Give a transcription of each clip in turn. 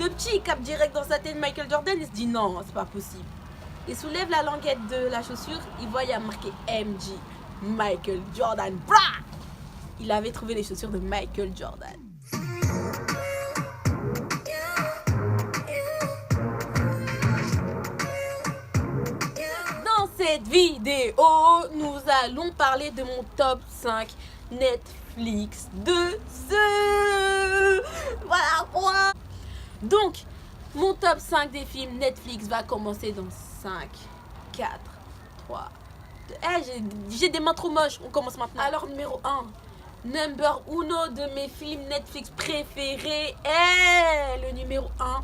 Le petit, il capte direct dans sa tête Michael Jordan, il se dit non, c'est pas possible. Il soulève la languette de la chaussure, il voit, il y a marqué MJ, Michael Jordan. Blah! Il avait trouvé les chaussures de Michael Jordan. Dans cette vidéo, nous allons parler de mon top 5 Netflix de ce... Voilà quoi. Donc, mon top 5 des films Netflix va commencer dans 5, 4, 3, 2... j'ai des mains trop moches, on commence maintenant. Alors, numéro 1, number uno de mes films Netflix préférés est le numéro 1,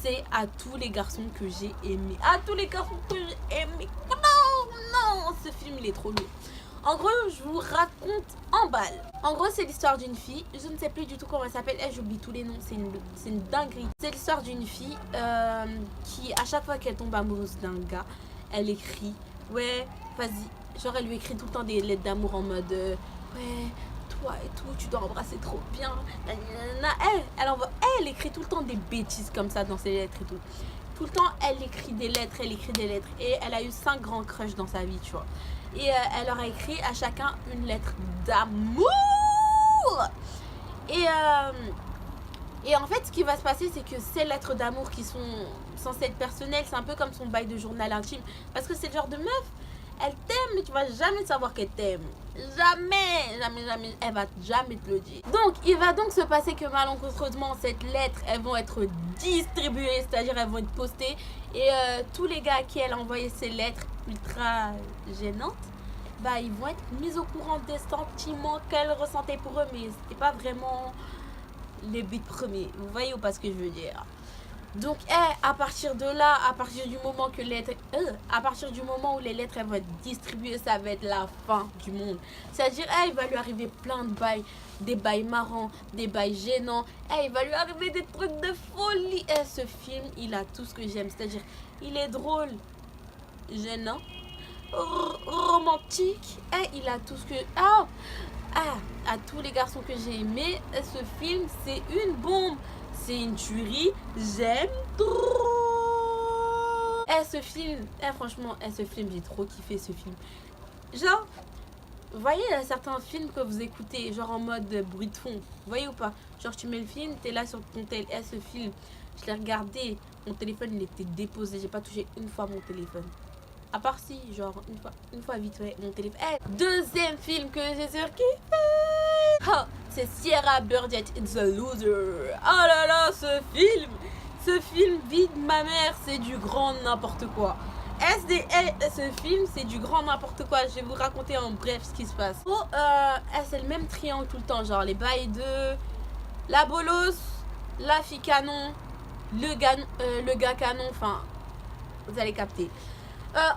c'est À tous les garçons que j'ai aimés. À tous les garçons que j'ai aimés. Non, ce film il est trop lourd. En gros, je vous raconte en balle. En gros, c'est l'histoire d'une fille. Je ne sais plus du tout comment elle s'appelle. J'oublie tous les noms. C'est une dinguerie. C'est l'histoire d'une fille qui, à chaque fois qu'elle tombe amoureuse d'un gars, elle écrit ouais, vas-y. Genre, elle lui écrit tout le temps des lettres d'amour en mode ouais, toi et tout, tu dois embrasser trop bien. Elle écrit tout le temps des bêtises comme ça dans ses lettres et tout. Tout le temps, elle écrit des lettres. Et elle a eu 5 grands crushs dans sa vie, tu vois. Et elle leur a écrit à chacun une lettre d'amour. Et en fait, ce qui va se passer, c'est que ces lettres d'amour qui sont censées être personnelles, c'est un peu comme son bail de journal intime. Parce que c'est le genre de meuf, elle t'aime, mais tu vas jamais savoir qu'elle t'aime. Jamais. Elle va jamais te le dire. Donc, il va donc se passer que malencontreusement, cette lettre, elles vont être distribuées, c'est-à-dire elles vont être postées. Et tous les gars à qui elle a envoyé ces lettres ultra gênantes, bah, ils vont être mis au courant des sentiments qu'elle ressentait pour eux, mais c'était pas vraiment les buts premiers. Vous voyez ou pas ce que je veux dire? Donc, à partir de là, à partir du moment où les lettres elles vont être distribuées, ça va être la fin du monde. C'est-à-dire, il va lui arriver plein de bails, des bails marrants, des bails gênants. Il va lui arriver des trucs de folie. Ce film, il a tout ce que j'aime. C'est-à-dire, il est drôle, gênant, romantique. Il a tout ce que... à tous les garçons que j'ai aimés, ce film, c'est une bombe. C'est une tuerie, j'aime trop. Ce film, franchement, ce film, j'ai trop kiffé ce film. Genre, vous voyez certains films que vous écoutez, genre en mode bruit de fond, vous voyez ou pas? Genre tu mets le film, t'es là sur ton téléphone. Ce film, je l'ai regardé, mon téléphone il était déposé, j'ai pas touché une fois mon téléphone. À part si, genre une fois vite fait mon téléphone. Deuxième film que j'ai surkiffé. C'est Sierra Burgess, It's a Loser. Oh là là, ce film vide ma mère, c'est du grand n'importe quoi. Ce film, c'est du grand n'importe quoi. Je vais vous raconter en bref ce qui se passe. C'est le même triangle tout le temps, genre les bails de la bolos, la fille canon, le gars canon, enfin, vous allez capter.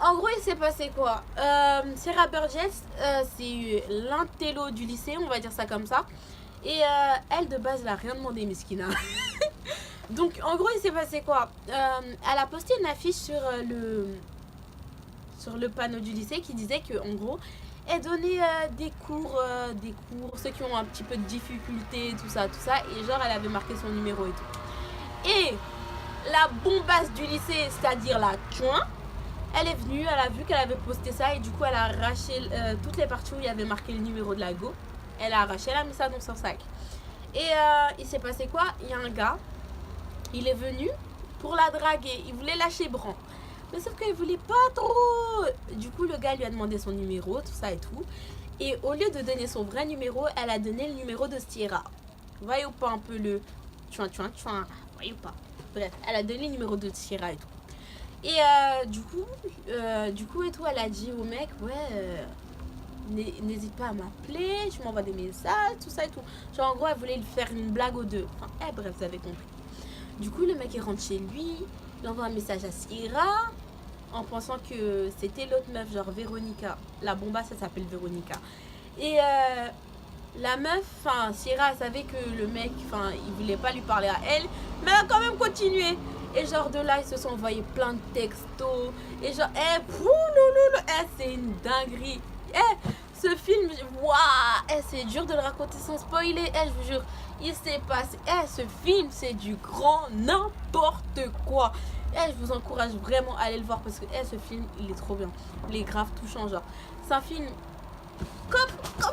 En gros, il s'est passé quoi? Sierra Burgess, c'est l'intello du lycée, on va dire ça comme ça. Et elle, de base, elle a rien demandé, Miskina. Donc, en gros, il s'est passé quoi? Elle a posté une affiche sur le panneau du lycée qui disait que, en gros, elle donnait des cours, ceux qui ont un petit peu de difficulté, tout ça. Et genre, elle avait marqué son numéro et tout. Et la bombasse du lycée, c'est-à-dire la chouin, elle est venue, elle a vu qu'elle avait posté ça et du coup elle a arraché toutes les parties où il y avait marqué le numéro de la go. Elle a arraché, elle a mis ça dans son sac. Et il s'est passé quoi? Il y a un gars, il est venu pour la draguer, il voulait lâcher Bran. Mais sauf qu'il voulait pas trop. Du coup le gars lui a demandé son numéro, tout ça et tout. Et au lieu de donner son vrai numéro, elle a donné le numéro de Sierra. Vous voyez ou pas un peu le tchouin, vous voyez ou pas? Bref, elle a donné le numéro de Sierra et tout. Et du coup et tout, elle a dit au mec, ouais, n'hésite pas à m'appeler, tu m'envoies des messages, tout ça et tout. Genre en gros, elle voulait lui faire une blague aux deux. Enfin, bref, vous avez compris. Du coup, le mec il rentre chez lui, il envoie un message à Sierra, en pensant que c'était l'autre meuf, genre Véronica. La bomba, ça s'appelle Véronica. Et la meuf, enfin, Sierra, elle savait que le mec, enfin, il voulait pas lui parler à elle, mais elle a quand même continué. Et genre de là, ils se sont envoyés plein de textos. Et genre, c'est une dinguerie. Ce film, waouh, c'est dur de le raconter sans spoiler. Je vous jure, Il s'est passé... ce film, c'est du grand n'importe quoi. Je vous encourage vraiment à aller le voir parce que ce film, il est trop bien. Il est grave touchant, genre. C'est un film... Comme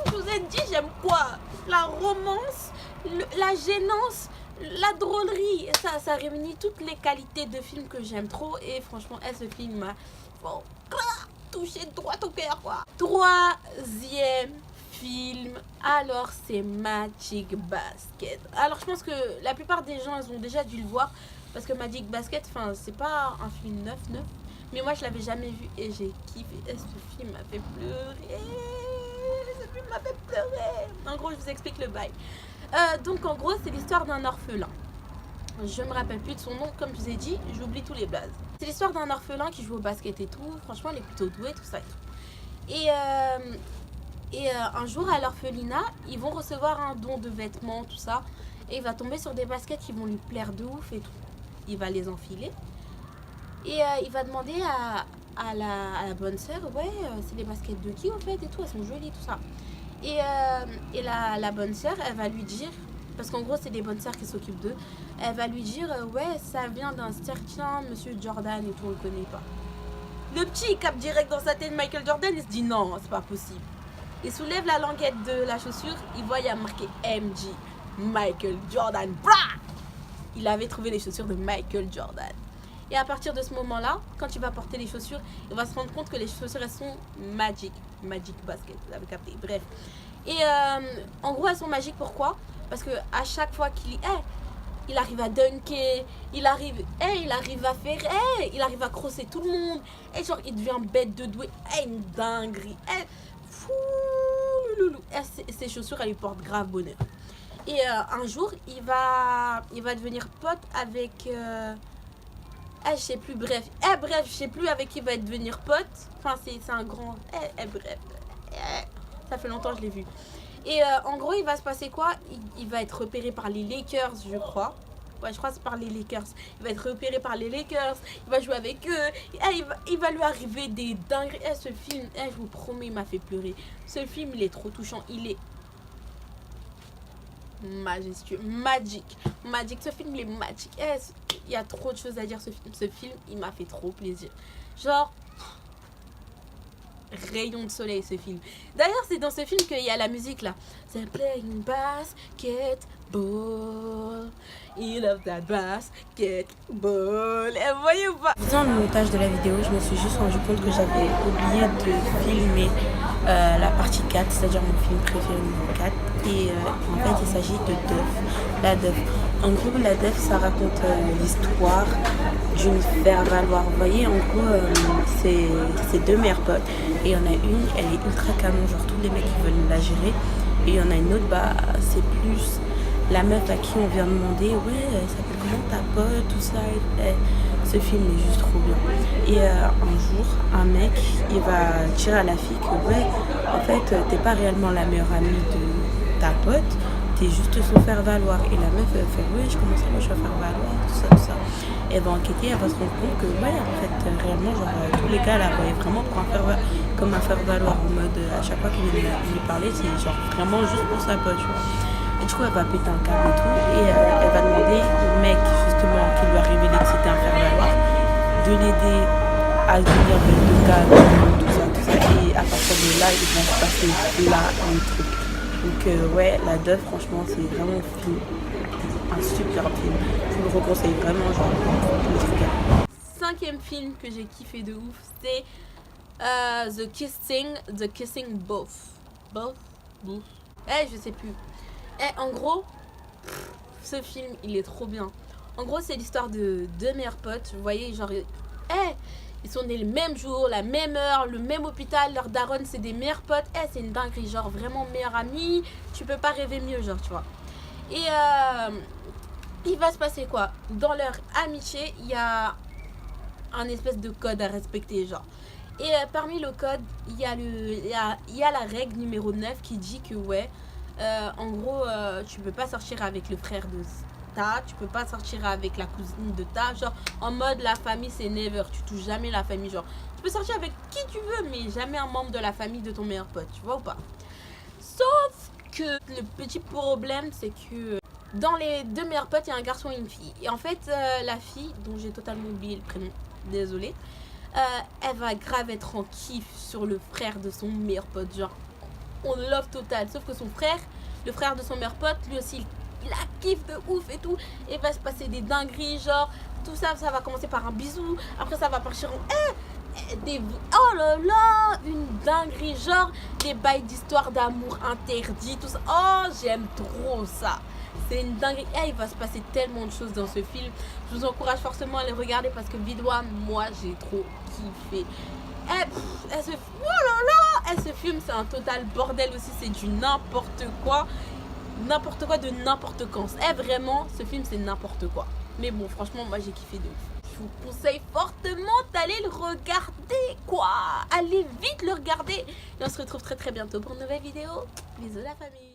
je vous ai dit, j'aime quoi? La romance, la gênance, la drôlerie. Ça réunit toutes les qualités de film que j'aime trop. Et franchement, ce film m'a touché droit au cœur, quoi. Troisième film, alors c'est Magic Basket. Alors je pense que la plupart des gens, ils ont déjà dû le voir. Parce que Magic Basket, enfin, c'est pas un film neuf. Mais moi, je l'avais jamais vu et j'ai kiffé. Ce film m'a fait pleurer. M'a fait pleurer. En gros, je vous explique le bail. Donc en gros, c'est l'histoire d'un orphelin. Je me rappelle plus de son nom, comme je vous ai dit, j'oublie tous les blazes. C'est l'histoire d'un orphelin qui joue au basket et tout. Franchement, il est plutôt doué, tout ça et tout. Et un jour à l'orphelinat, ils vont recevoir un don de vêtements, tout ça. Et il va tomber sur des baskets qui vont lui plaire de ouf et tout. Il va les enfiler. Et il va demander à la bonne sœur, ouais, c'est les baskets de qui au fait et tout, elles sont jolies, tout ça. Et la bonne sœur, elle va lui dire, parce qu'en gros c'est des bonnes sœurs qui s'occupent d'eux, elle va lui dire, ouais, ça vient d'un certain monsieur Jordan et tout, on le connaît pas. Le petit, il capte direct dans sa tête Michael Jordan, il se dit non, c'est pas possible. Il soulève la languette de la chaussure, il voit, il y a marqué MJ, Michael Jordan. Blah! Il avait trouvé les chaussures de Michael Jordan. Et à partir de ce moment-là, quand il va porter les chaussures, il va se rendre compte que les chaussures, elles sont magiques. Magic Basket, vous avez capté. Bref. Et en gros, elles sont magiques. Pourquoi? Parce que à chaque fois qu'il il arrive à dunker, il arrive à faire, il arrive à crosser tout le monde. Et genre, il devient bête de doué. Une dinguerie. Fou loulou. Ses chaussures, elles lui portent grave bonheur. Et un jour, il va devenir pote avec... je sais plus, bref, je sais plus avec qui va devenir pote. Enfin, c'est un grand... bref. Ça fait longtemps que je l'ai vu. Et en gros, il va se passer quoi? Il va être repéré par les Lakers, je crois. Ouais, je crois que c'est par les Lakers. Il va être repéré par les Lakers. Il va jouer avec eux. Il va lui arriver des dingueries. Ce film, je vous promets, il m'a fait pleurer. Ce film, il est trop touchant. Il est majestueux, magique, ce film il est magique. Il y a trop de choses à dire. Ce film il m'a fait trop plaisir, genre rayon de soleil ce film. D'ailleurs c'est dans ce film qu'il y a la musique là, c'est playing basketball, he loves that basketball. Et voyez ou pas, dans le montage de la vidéo je me suis juste rendu compte que j'avais oublié de filmer la partie 4, c'est-à-dire mon film préféré numéro 4. Et en fait, il s'agit de Duff. La Duff. En gros, la Duff, ça raconte l'histoire d'une faire-valoir. Vous voyez, en gros, c'est deux meilleures potes. Et il y en a une, elle est ultra canon. Genre, tous les mecs, ils veulent la gérer. Et il y en a une autre, c'est plus la meuf à qui on vient demander, ouais, ça s'appelle comment ta pote, tout ça. Ce film est juste trop bien. Et un jour, un mec, il va dire à la fille que, ouais, en fait, t'es pas réellement la meilleure amie de ta pote, t'es juste son faire-valoir. Et la meuf, elle fait, ouais, comment ça, moi je vais faire valoir, tout ça. Et elle va enquêter, elle va se rendre compte que, ouais, en fait, réellement, genre, tous les gars la voyaient vraiment comme un faire-valoir, en mode, à chaque fois qu'il lui parlait, c'est genre vraiment juste pour sa pote, tu vois. Et du coup, elle va péter un câble et tout. Et elle va demander au mec, justement, qui lui a révélé que c'était un faire-valoir, de l'aider à devenir de câble, tout ça. Et à partir de là, ils vont se passer là un truc. Donc, ouais, la Duff, franchement, c'est vraiment un super film. Je vous le reconseille vraiment, genre, le truc. Cinquième film que j'ai kiffé de ouf, c'est The Kissing Booth. Je sais plus. En gros, ce film, il est trop bien. En gros, c'est l'histoire de deux meilleurs potes. Vous voyez, genre, ils sont nés le même jour, la même heure, le même hôpital. Leur daronne, c'est des meilleurs potes. C'est une dinguerie, genre, vraiment meilleurs amis. Tu peux pas rêver mieux, genre, tu vois. Et il va se passer quoi? Dans leur amitié, il y a un espèce de code à respecter, genre. Et parmi le code, il y a la règle numéro 9 qui dit que, ouais, en gros, tu peux pas sortir avec le frère de ta, tu peux pas sortir avec la cousine de ta, genre en mode la famille c'est never, tu touches jamais la famille, genre tu peux sortir avec qui tu veux mais jamais un membre de la famille de ton meilleur pote, tu vois ou pas? Sauf que le petit problème c'est que dans les deux meilleurs potes, il y a un garçon et une fille. Et en fait, la fille, dont j'ai totalement oublié le prénom, désolée, elle va grave être en kiff sur le frère de son meilleur pote. Genre, on love total. Sauf que son frère, le frère de son meilleur pote, lui aussi, il a kiff de ouf et tout. Et il va se passer des dingueries, genre, tout ça, ça va commencer par un bisou. Après, ça va partir en... oh là là, une dinguerie, genre des bails d'histoire d'amour interdit, tout ça. Oh, j'aime trop ça. C'est une dinguerie. Il va se passer tellement de choses dans ce film. Je vous encourage forcément à les regarder parce que Vidois, moi, j'ai trop kiffé. Oh là là, ce film, c'est un total bordel aussi. C'est du n'importe quoi. N'importe quoi de n'importe quand. Vraiment, ce film, c'est n'importe quoi. Mais bon, franchement, moi, j'ai kiffé de ouf. Je vous conseille fortement d'aller le regarder, quoi. Allez vite le regarder. Et on se retrouve très très bientôt pour une nouvelle vidéo. Bisous la famille.